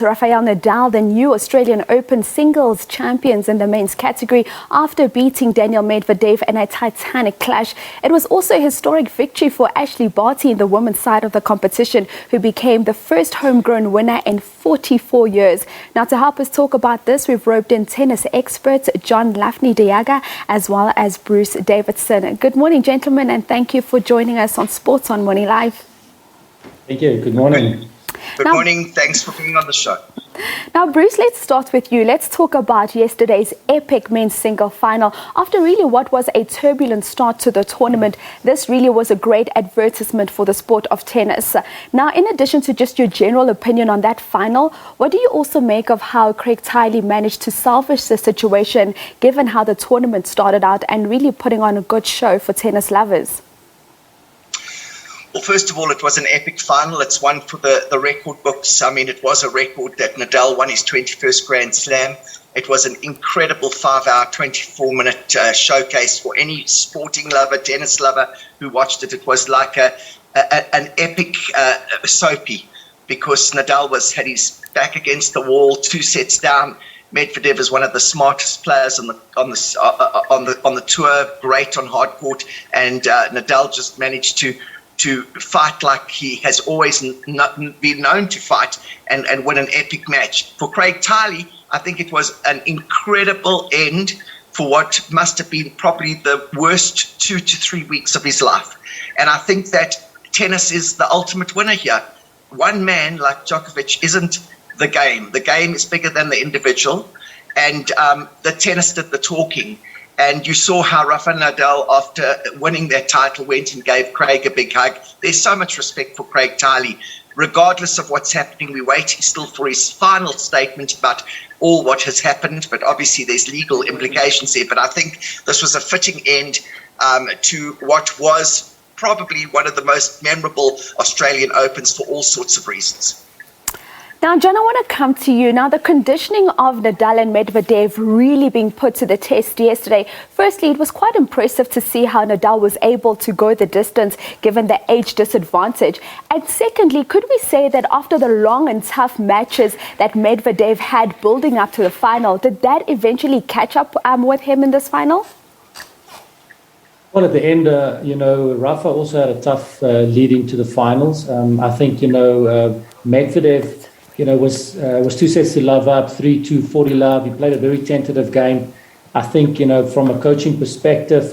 Rafael Nadal, the new Australian Open singles champions in the men's category after beating Daniil Medvedev in a titanic clash. It was also a historic victory for Ashleigh Barty in the women's side of the competition, who became the first homegrown winner in 44 years. Now, to help us talk about this, we've roped in tennis experts John Laffnie Jager as well as Bruce Davidson. Good morning, gentlemen, and thank you for joining us on Sports on Morning Live. Thank you. Good morning. Good morning. Thanks for being on the show. Now, Bruce, let's start with you. Let's talk about yesterday's epic men's single final. After really what was a turbulent start to the tournament, this really was a great advertisement for the sport of tennis. Now, in addition to just your general opinion on that final, what do you also make of how Craig Tiley managed to salvage the situation, given how the tournament started out and really putting on a good show for tennis lovers? Well, first of all, it was an epic final. It's one for the record books. I mean, it was a record that Nadal won his 21st Grand Slam. It was an incredible 5-hour, 24-minute showcase for any sporting lover, tennis lover who watched it. It was like an epic soapy, because Nadal had his back against the wall, 2 sets down. Medvedev is one of the smartest players on the tour, great on hard court, and Nadal just managed to fight like he has always been known to fight and win an epic match. For Craig Tiley, I think it was an incredible end for what must have been probably the worst 2 to 3 weeks of his life. And I think that tennis is the ultimate winner here. One man like Djokovic isn't the game. The game is bigger than the individual, and the tennis did the talking. And you saw how Rafael Nadal, after winning that title, went and gave Craig a big hug. There's so much respect for Craig Tiley. Regardless of what's happening, we're waiting still for his final statement about all what has happened. But obviously there's legal implications there. But I think this was a fitting end to what was probably one of the most memorable Australian Opens for all sorts of reasons. Now, John, I want to come to you. Now, the conditioning of Nadal and Medvedev really being put to the test yesterday. Firstly, it was quite impressive to see how Nadal was able to go the distance given the age disadvantage. And secondly, could we say that after the long and tough matches that Medvedev had building up to the final, did that eventually catch up with him in this final? Well, at the end, Rafa also had a tough lead into the finals. I think, Medvedev, was 2 sets to love up, 3-2, 40 love. He played a very tentative game. I think, from a coaching perspective,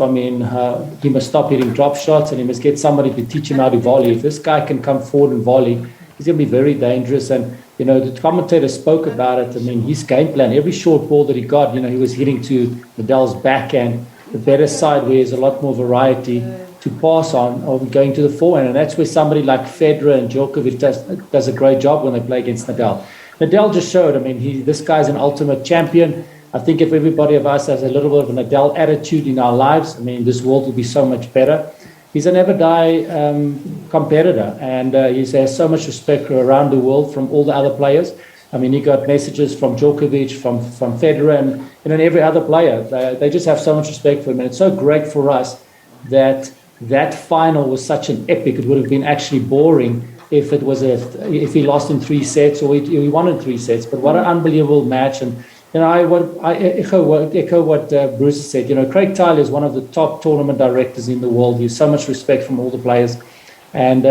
he must stop hitting drop shots and he must get somebody to teach him how to volley. If this guy can come forward and volley, he's going to be very dangerous. And, the commentator spoke about it. His game plan, every short ball that he got, he was hitting to Nadal's backhand. The better side where there's a lot more variety to pass on or going to the forehand. And that's where somebody like Federer and Djokovic does a great job when they play against Nadal. Nadal just showed, this guy's an ultimate champion. I think if everybody of us has a little bit of a Nadal attitude in our lives, this world will be so much better. He's a never-die competitor, and he has so much respect around the world from all the other players. He got messages from Djokovic, from Federer, and every other player. They just have so much respect for him. And it's so great for us that final was such an epic. It would have been actually boring if if he lost in 3 sets or he won in 3 sets. But what an unbelievable match. And, I echo what Bruce said. Craig Tiley is one of the top tournament directors in the world. He has so much respect from all the players. And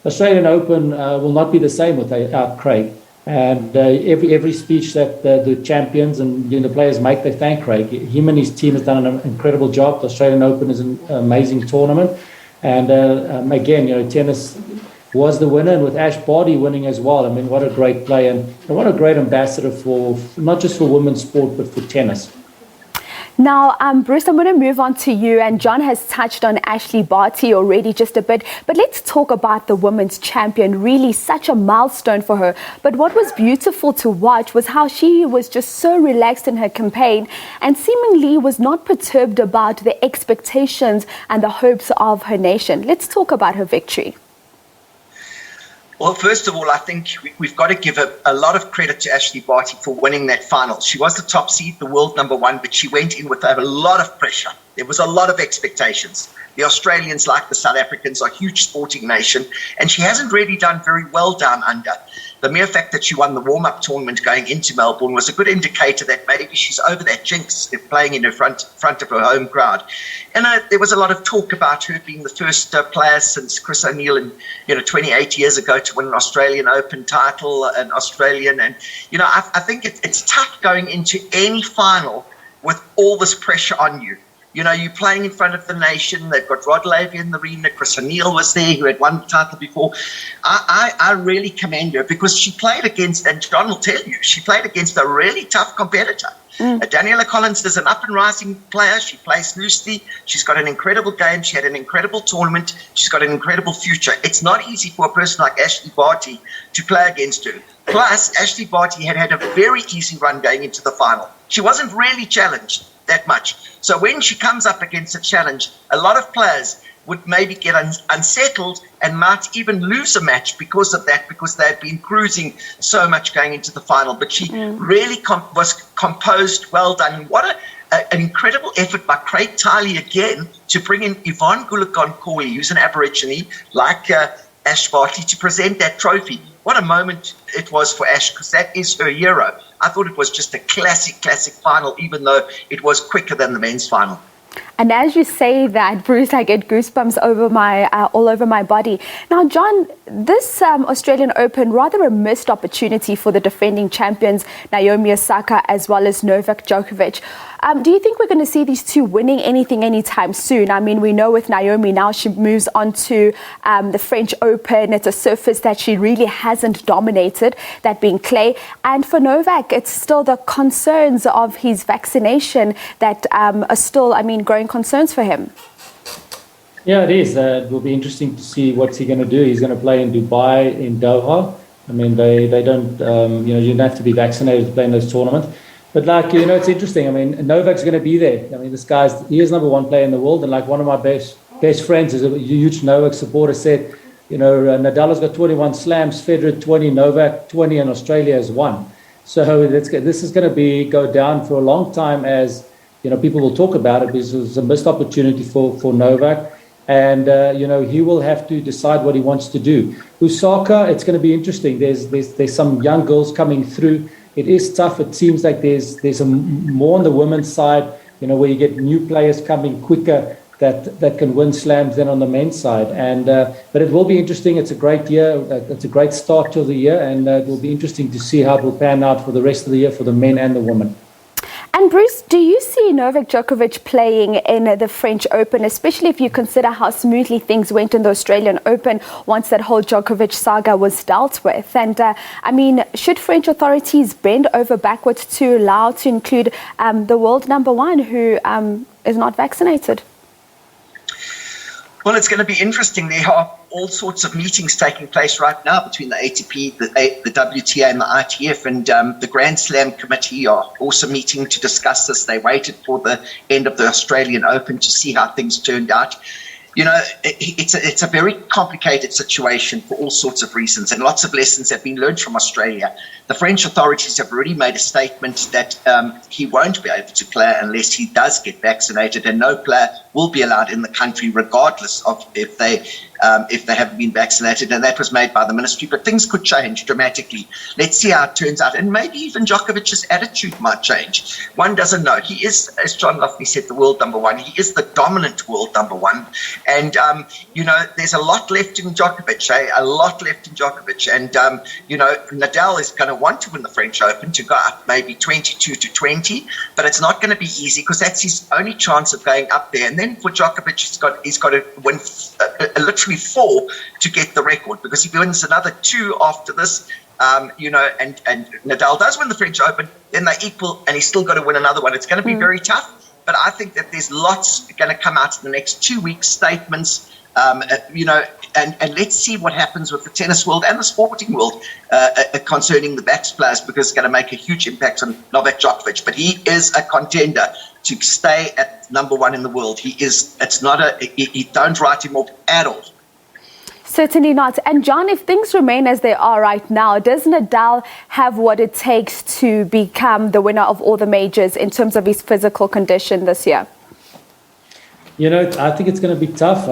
Australian Open will not be the same without Craig. And every speech that the champions and the players make, they thank Craig. Him and his team has done an incredible job. The Australian Open is an amazing tournament. And again, tennis was the winner, and with Ash Barty winning as well. What a great player and what a great ambassador for not just for women's sport, but for tennis. Now, Bruce, I'm going to move on to you, and John has touched on Ashleigh Barty already just a bit, but let's talk about the women's champion. Really such a milestone for her. But what was beautiful to watch was how she was just so relaxed in her campaign and seemingly was not perturbed about the expectations and the hopes of her nation. Let's talk about her victory. Well, first of all, I think we've got to give a lot of credit to Ashleigh Barty for winning that final. She was the top seed, the world #1, but she went in with a lot of pressure. There was a lot of expectations. The Australians, like the South Africans, are a huge sporting nation, and she hasn't really done very well down under. the mere fact that she won the warm-up tournament going into Melbourne was a good indicator that maybe she's over that jinx of playing in her front of her home crowd. And there was a lot of talk about her being the first player since Chris O'Neill, 28 years ago, to win an Australian Open title, an Australian. And I think it's tough going into any final with all this pressure on you. You're playing in front of the nation. They've got Rod Laver in the arena. Chris O'Neill was there, who had won the title before. I really commend her because she played against, and John will tell you, she played against a really tough competitor. Daniela Collins is an up-and-rising player. She plays loosely. She's got an incredible game. She had an incredible tournament. She's got an incredible future. It's not easy for a person like Ashleigh Barty to play against her. Plus, Ashleigh Barty had a very easy run going into the final. She wasn't really challenged that much. So when she comes up against a challenge, a lot of players would maybe get unsettled and might even lose a match because of that, because they've been cruising so much going into the final. But she really was composed, well done. What an incredible effort by Craig Tiley again to bring in Yvonne Goolagong-Cawley, who's an Aborigine, like Ash Barty, to present that trophy. What a moment it was for Ash, because that is her hero. I thought it was just a classic final, even though it was quicker than the men's final. And as you say that, Bruce, I get goosebumps all over my body. Now, John, this Australian Open, rather a missed opportunity for the defending champions, Naomi Osaka as well as Novak Djokovic. Do you think we're going to see these two winning anything anytime soon? I mean, we know with Naomi now she moves on to the French Open. It's a surface that she really hasn't dominated, that being clay. And for Novak, it's still the concerns of his vaccination that are still, growing concerns for him. Yeah, it is. It will be interesting to see what's he going to do. He's going to play in Dubai, in Doha. They don't, you don't have to be vaccinated to play in those tournaments. But it's interesting. Novak's going to be there. He is number one player in the world. And one of my best friends is a huge Novak supporter said, Nadal has got 21 slams, Federer 20, Novak 20, and Australia has 1. So this is going to go down for a long time as, people will talk about it because it's a missed opportunity for Novak. And, he will have to decide what he wants to do. Osaka, it's going to be interesting. There's some young girls coming through. It is tough. It seems like there's more on the women's side, where you get new players coming quicker that can win slams than on the men's side. And but it will be interesting. It's a great year. It's a great start to the year, and it will be interesting to see how it will pan out for the rest of the year for the men and the women. And Bruce, do you see Novak Djokovic playing in the French Open, especially if you consider how smoothly things went in the Australian Open once that whole Djokovic saga was dealt with? And should French authorities bend over backwards to allow to include the world number one who is not vaccinated? Well, it's going to be interesting. There are all sorts of meetings taking place right now between the ATP, the WTA and the ITF, and the Grand Slam committee are also meeting to discuss this. They waited for the end of the Australian Open to see how things turned out. It's a very complicated situation for all sorts of reasons, and lots of lessons have been learned from Australia. The French authorities have already made a statement that he won't be able to play unless he does get vaccinated, and no player will be allowed in the country regardless of if they haven't been vaccinated, and that was made by the ministry. But things could change dramatically. Let's see how it turns out, and maybe even Djokovic's attitude might change. One doesn't know. He is, as John Laffnie said, the world number one. He is the dominant world number one, and there's a lot left in Djokovic, a lot left in Djokovic, and Nadal is going to want to win the French Open to go up maybe 22-20, but it's not going to be easy because that's his only chance of going up there. And then for Djokovic, he's got to win literally 4 to get the record, because if he wins another 2 after this, and Nadal does win the French Open, then they equal, and he's still got to win another one. It's going to be very tough, but I think that there's lots going to come out in the next 2 weeks, statements, and let's see what happens with the tennis world and the sporting world concerning the backs players, because it's going to make a huge impact on Novak Djokovic. But he is a contender to stay at number one in the world. He don't write him off at all. Certainly not. And John, if things remain as they are right now, does Nadal have what it takes to become the winner of all the majors in terms of his physical condition this year? I think it's going to be tough.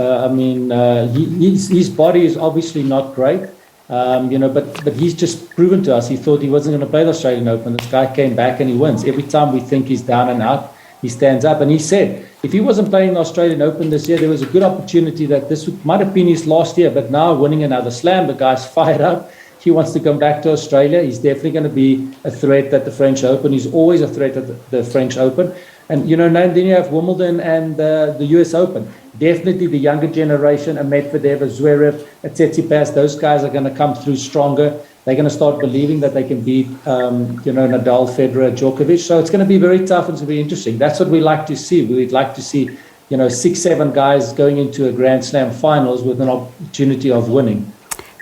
His body is obviously not great. But he's just proven to us, he thought he wasn't going to play the Australian Open. This guy came back and he wins. Every time we think he's down and out, he stands up. And he said, if he wasn't playing the Australian Open this year, there was a good opportunity that this might have been his last year. But now winning another slam, the guy's fired up. He wants to come back to Australia. He's definitely going to be a threat at the French Open. He's always a threat at the French Open. And, then you have Wimbledon and the US Open. Definitely the younger generation, a Medvedev, a Zverev, a Tsitsipas, those guys are going to come through stronger. They're going to start believing that they can beat, Nadal, Federer, Djokovic. So it's going to be very tough and it's going to be interesting. That's what we like to see. We'd like to see, 6-7 guys going into a Grand Slam finals with an opportunity of winning.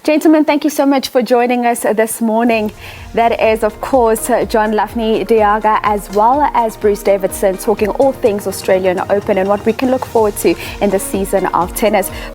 Gentlemen, thank you so much for joining us this morning. That is, of course, John Laffnie, Jager, as well as Bruce Davidson, talking all things Australian Open and what we can look forward to in the season of tennis.